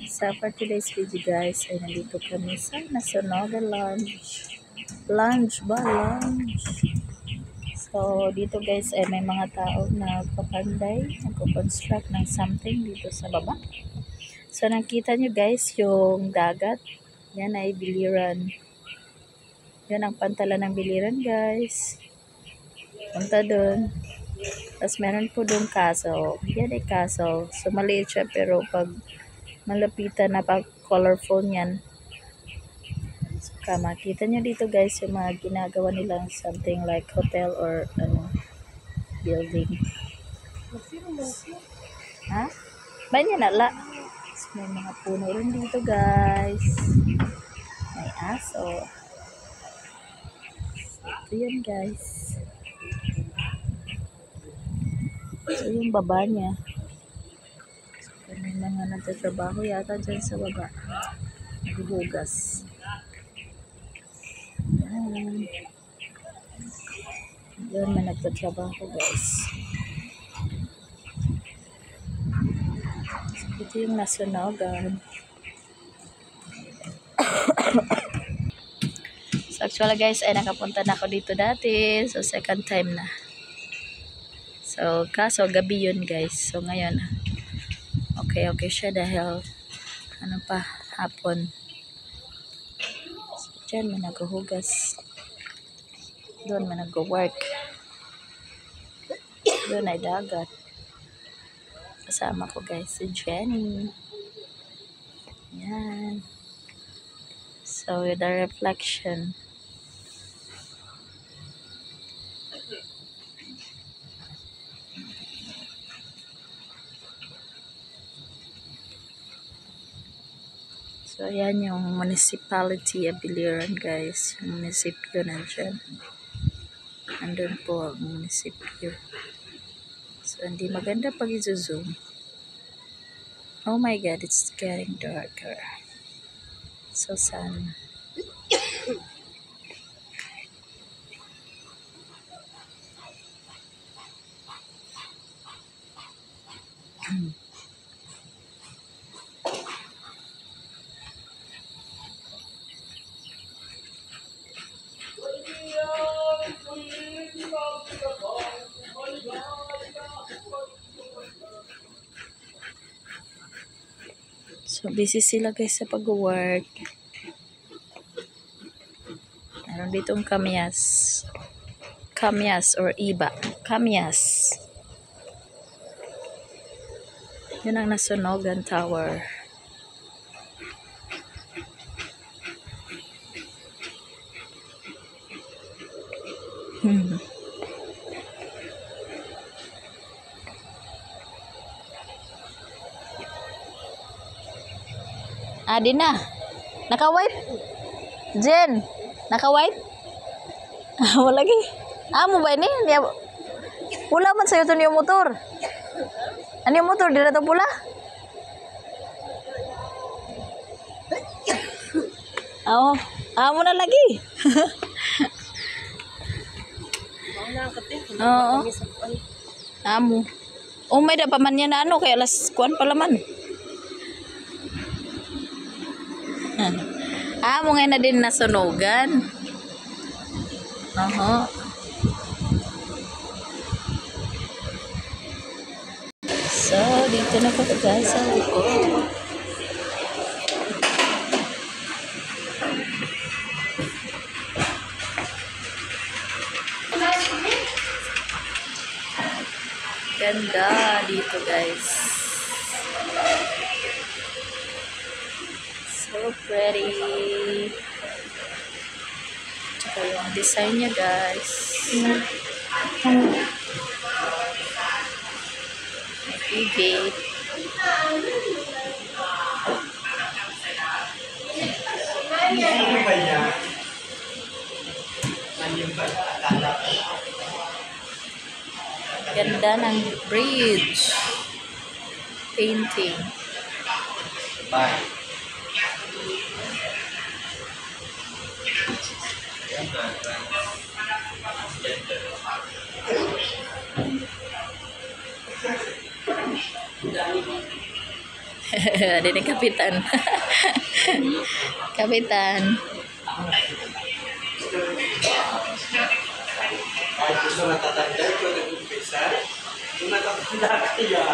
So for today's video guys, ay nandito kami sa Nasonoga Lounge. Lounge ba? Lounge. So dito guys ay may mga tao na papanday, nagko-construct ng something dito sa baba. So nakita nyo guys yung dagat. Yan ay Biliran. Yan ang pantalan ng Biliran guys. Punta dun. Tapos meron po doon castle. Yan ay castle. So maliit siya pero pag malapitan na pag colorful niyan. So makita nyo dito guys yung mga ginagawa nilang something like hotel or building. Ha? Ba niya nala? So, may mga puno rin dito guys. May aso. Ito yan guys. Ito yung baba niya. So, may mga nagtatrabaho yata dyan sa baba. Naghuhugas. Yan. Doon may nagtatrabaho guys. So, ito yung Nasonogan. So actually guys ay nakapunta na ako dito dati. So second time na. So kaso gabi yun guys. So ngayon okay siya dahil hapon. So dyan may naghuhugas. Doon may nag-work. Doon ay dagat. Kasama ko guys si Jenny. Yan. So with the reflection. So, ayan yung municipality of Biliran guys. Yung munisipyo nandyan. Andun po ang munisipyo. So, hindi maganda pag i-zoom. Oh my God, it's getting darker. So, sana. So, busy sila guys sa pag-work. Meron ditong kamyas. Kamyas or iba. Kamyas. Yun ang Nasonogan Tower. Di na. Naka-white. Jen, naka-white? Wala lagi. Mo ba ini? Pula man sa'yo ito yung motor. Ano yung motor? Di na ito pula? Mo na lagi. Oo. Amo. May da pa man yan na kaya alas kuwan pala man. Mo ngayon na din Nasonogan. So, dito na po guys sa likod. Ganda dito guys. So pretty. Tsaka yung design niya guys. May TV. Ganda ng bridge. Painting. Bye. Ada ni kapitan. Kapitan. Kahit gusto natatanggal, pwede mag-umpisa. Kung natatanda kaya,